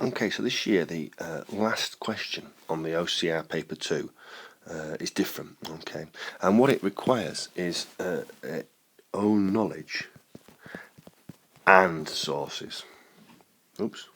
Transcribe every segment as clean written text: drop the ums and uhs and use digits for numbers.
Okay, so this year the last question on the OCR paper 2 is different, okay, and what it requires is own knowledge and sources. Oops.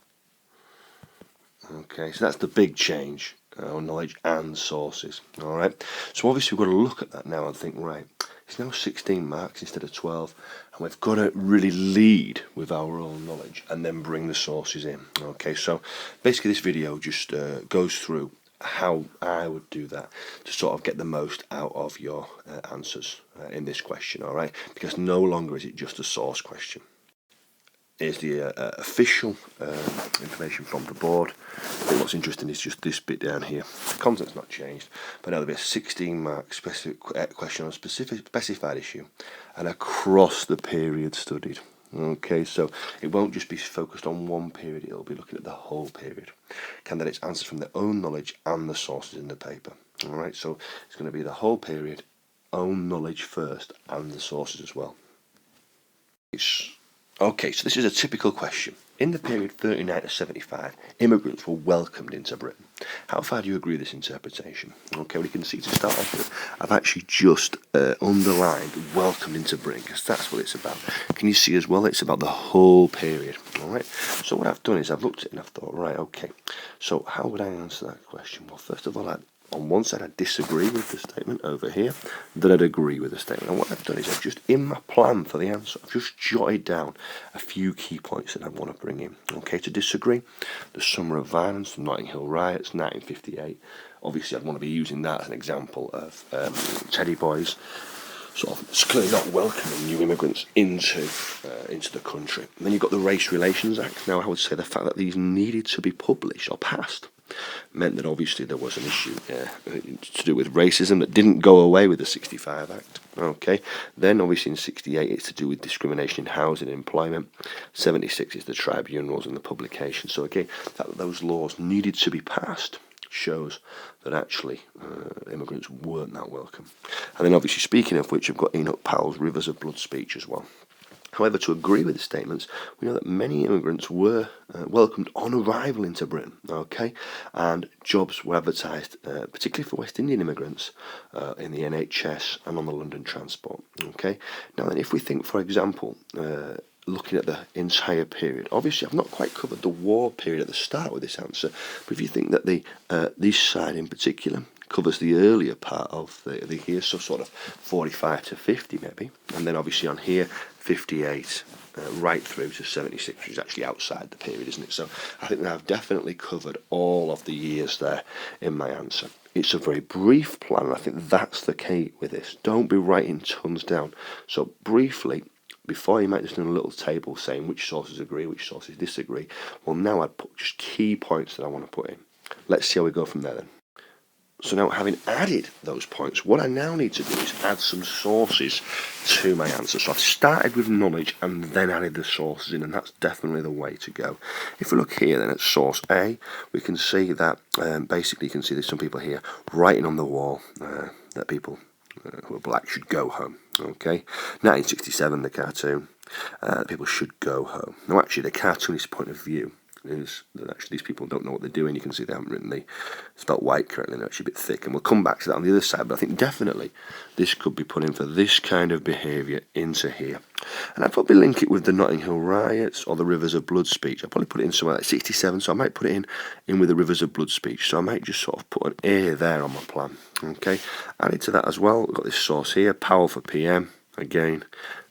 Okay, so that's the big change, own knowledge and sources. Alright, so obviously we've got to look at that now and think, right, it's now 16 marks instead of 12, and we've got to really lead with our own knowledge and then bring the sources in. Okay, so basically this video just goes through how I would do that to sort of get the most out of your answers in this question, alright, because no longer is it just a source question. Here's the official information from the board. I think what's interesting is just this bit down here. The content's not changed, but now there'll be a 16-mark specific question on a specified issue and across the period studied. Okay, so it won't just be focused on one period, it'll be looking at the whole period. Candidates answer from their own knowledge and the sources in the paper. Alright, so it's going to be the whole period, own knowledge first, and the sources as well. Okay, so this is a typical question. In the period 39 to 75, immigrants were welcomed into Britain. How far do you agree with this interpretation? Okay, well, you can see to start off with, I've actually just underlined welcomed into Britain, because that's what it's about. Can you see as well, it's about the whole period. Alright, so what I've done is I've looked at it and I've thought, right, okay, so how would I answer that question? Well, first of all, on one side I disagree with the statement over here, then I'd agree with the statement. And what I've done is I've just, in my plan for the answer, I've just jotted down a few key points that I want to bring in. Okay, to disagree, the summer of violence, the Notting Hill riots, 1958. Obviously I'd want to be using that as an example of Teddy Boys sort of clearly not welcoming new immigrants into the country. And then you've got the Race Relations Act. Now I would say the fact that these needed to be published or passed meant that obviously there was an issue to do with racism that didn't go away with the 65 Act. Okay, then obviously in 68 it's to do with discrimination in housing and employment. 76 is the tribunals and the publication. So again, that those laws needed to be passed shows that actually immigrants weren't that welcome. And then obviously, speaking of which, I've got Enoch Powell's Rivers of Blood speech as well. However, to agree with the statements, we know that many immigrants were welcomed on arrival into Britain, okay, and jobs were advertised, particularly for West Indian immigrants, in the NHS and on the London transport, okay. Now then, if we think, for example, looking at the entire period, obviously I've not quite covered the war period at the start with this answer, but if you think that this side in particular covers the earlier part of the year, so sort of 45 to 50 maybe, and then obviously on here 58 right through to 76, which is actually outside the period, isn't it? So I think that I've definitely covered all of the years there in my answer. It's a very brief plan, and I think that's the key with this. Don't be writing tons down. So briefly, before you might just do a little table saying which sources agree, which sources disagree. Well, now I'd put just key points that I want to put in. Let's see how we go from there then. So now, having added those points, what I now need to do is add some sources to my answer. So I've started with knowledge and then added the sources in, and that's definitely the way to go. If we look here then at source A, we can see that basically you can see there's some people here writing on the wall that people who are black should go home. Okay, 1967, the cartoon, people should go home. Now actually the cartoonist point of view is that actually these people don't know what they're doing. You can see they haven't written the spelt white correctly, they're actually a bit thick, and we'll come back to that on the other side, but I think definitely this could be put in for this kind of behaviour into here. And I'd probably link it with the Notting Hill riots or the Rivers of Blood speech. I'd probably put it in somewhere like 67, so I might put it in with the Rivers of Blood speech, so I might just sort of put an A there on my plan. Okay, added to that as well, we've got this source here, Powell for PM, again,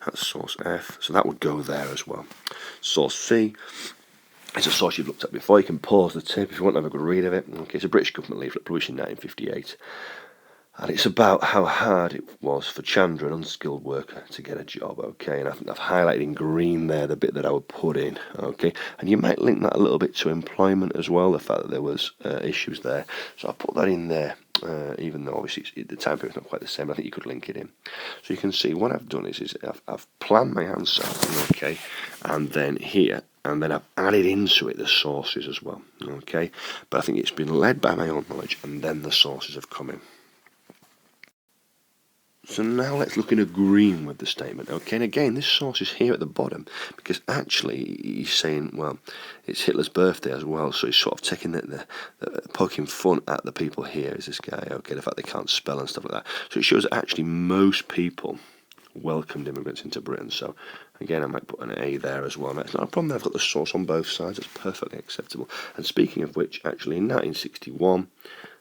that's source F, so that would go there as well. Source C, it's a source you've looked at before. You can pause the tip if you want to have a good read of it. Okay, it's a British government leaflet published in 1958. And it's about how hard it was for Chandra, an unskilled worker, to get a job, okay? And I think I've highlighted in green there the bit that I would put in, okay? And you might link that a little bit to employment as well, the fact that there was issues there. So I'll put that in there, even though obviously the time period's not quite the same. I think you could link it in. So you can see what I've done is I've planned my answer, okay? And then here, and then I've added into it the sources as well, okay? But I think it's been led by my own knowledge, and then the sources have come in. So now let's look in agreeing with the statement, okay? And again, this source is here at the bottom because actually he's saying, well, it's Hitler's birthday as well, so he's sort of taking the poking fun at the people here, is this guy, okay, the fact they can't spell and stuff like that. So it shows that actually most people welcomed immigrants into Britain. So again, I might put an A there as well. It's not a problem. I've got the source on both sides. It's perfectly acceptable. And speaking of which, actually in 1961,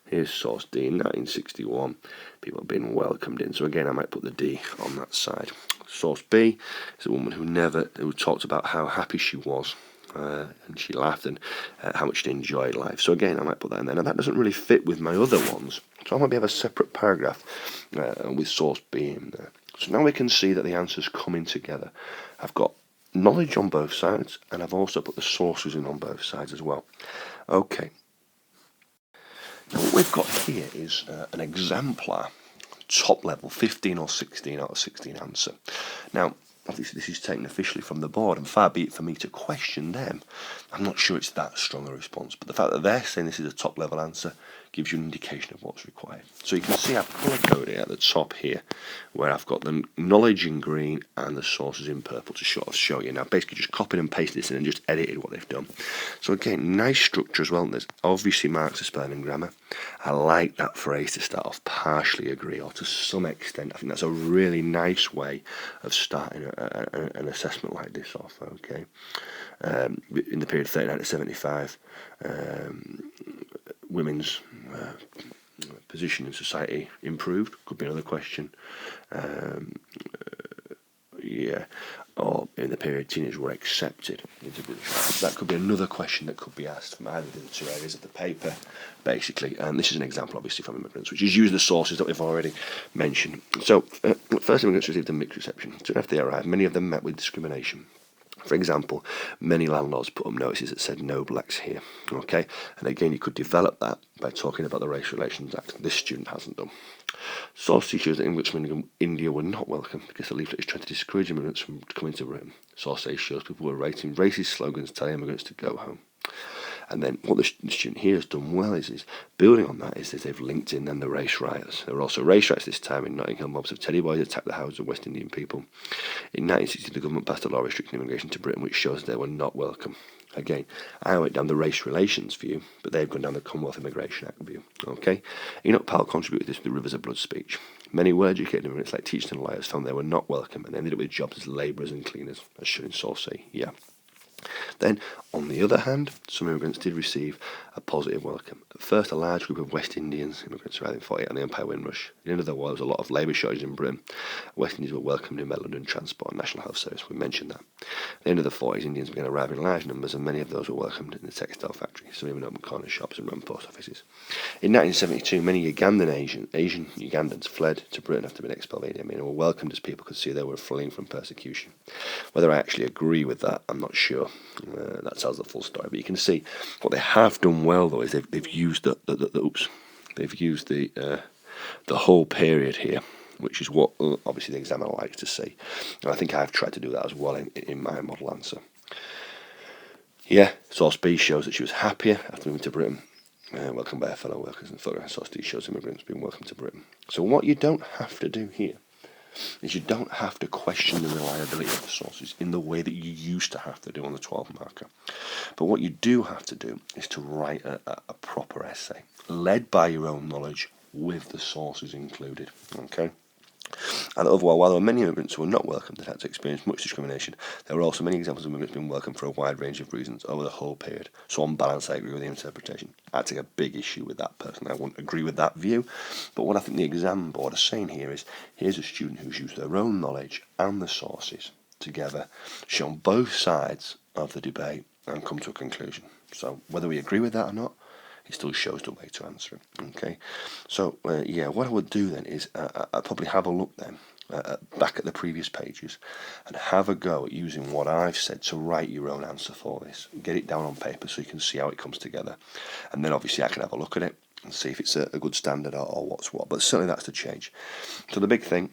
here's source D. In 1961, people have been welcomed in. So again, I might put the D on that side. Source B is a woman who talked about how happy she was. And she laughed and how much she enjoyed life. So again, I might put that in there. Now that doesn't really fit with my other ones. So I might have a separate paragraph with source B in there. So now we can see that the answer's coming together. I've got knowledge on both sides, and I've also put the sources in on both sides as well. Okay. Now what we've got here is an exemplar, top level, 15 or 16 out of 16 answer. Now, obviously this is taken officially from the board, and far be it for me to question them. I'm not sure it's that strong a response, but the fact that they're saying this is a top level answer gives you an indication of what's required. So you can see I've colour coded at the top here, where I've got the knowledge in green and the sources in purple to sort of show you. Now basically just copied and pasted this in and just edited what they've done. So again, nice structure as well. There's obviously marks of spelling and grammar. I like that phrase to start off, partially agree, or to some extent. I think that's a really nice way of starting an assessment like this off, okay? In the period 39 to 75, women's position in society improved, could be another question. Or in the period teenagers were accepted into British life. That could be another question that could be asked from either of the two areas of the paper, basically. And this is an example, obviously, from immigrants, which is using the sources that we've already mentioned. So, first immigrants received a mixed reception. Soon after they arrived, many of them met with discrimination. For example, many landlords put up notices that said no blacks here. Okay, and again, you could develop that by talking about the Race Relations Act. This student hasn't done. Source C shows that Englishmen in India were not welcome because the leaflet is trying to discourage immigrants from coming to Britain. Source A shows people were writing racist slogans telling immigrants to go home. And then what the student here has done well is building on that is they've linked in then the race riots. There were also race riots this time in Notting Hill. Mobs of Teddy Boys attacked the houses of West Indian people. In 1960, the government passed a law restricting immigration to Britain, which shows they were not welcome. Again, I went down the race relations view, but they've gone down the Commonwealth Immigration Act view. Okay, Enoch Powell contributed this to the Rivers of Blood speech. Many well-educated immigrants, like teachers and lawyers, found they were not welcome and ended up with jobs as labourers and cleaners, as shown in Source C. Yeah. Then, on the other hand, some immigrants did receive a positive welcome. At first, a large group of West Indians, immigrants arrived in 48 on the Empire Windrush. At the end of the war, there was a lot of labour shortages in Britain. West Indians were welcomed in by London Transport and National Health Service. We mentioned that. At the end of the 40s, Indians began arriving in large numbers, and many of those were welcomed in the textile factory. Some even opened corner shops and run post offices. In 1972, many Ugandan Asian Ugandans fled to Britain after being expelled by Idi Amin and were welcomed as people could see they were fleeing from persecution. Whether I actually agree with that, I'm not sure. That tells the full story. But you can see what they have done well, though, is they've used they've used the whole period here, which is what obviously the examiner likes to see. And I think I've tried to do that as well in my model answer. Yeah, source B shows that she was happier after moving to Britain, welcomed by her fellow workers, and source D shows immigrants being welcomed to Britain. So what you don't have to do here is you don't have to question the reliability of the sources in the way that you used to have to do on the 12 marker. But what you do have to do is to write a proper essay, led by your own knowledge, with the sources included. Okay? And overall, while there were many immigrants who were not welcomed and had to experience much discrimination, there were also many examples of immigrants being welcomed for a wide range of reasons over the whole period. So on balance, I agree with the interpretation. I take a big issue with that person. I wouldn't agree with that view. But what I think the exam board are saying here is, here's a student who's used their own knowledge and the sources together, shown both sides of the debate and come to a conclusion. So whether we agree with that or not, it still shows the way to answer it. Okay, so what I would do then is I'd probably have a look then back at the previous pages and have a go at using what I've said to write your own answer for this. Get it down on paper so you can see how it comes together, and then obviously I can have a look at it and see if it's a good standard or what's what. But certainly that's the change. So the big thing,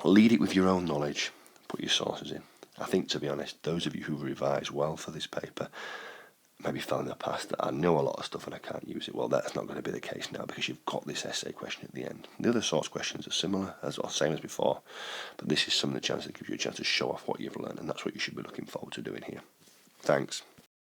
lead it with your own knowledge, put your sources in. I think, to be honest, those of you who revise well for this paper maybe felt in the past that I know a lot of stuff and I can't use it. Well, that's not going to be the case now because you've got this essay question at the end. The other sorts of questions are similar, same as before, but this is some of the chance that gives you a chance to show off what you've learned, and that's what you should be looking forward to doing here. Thanks.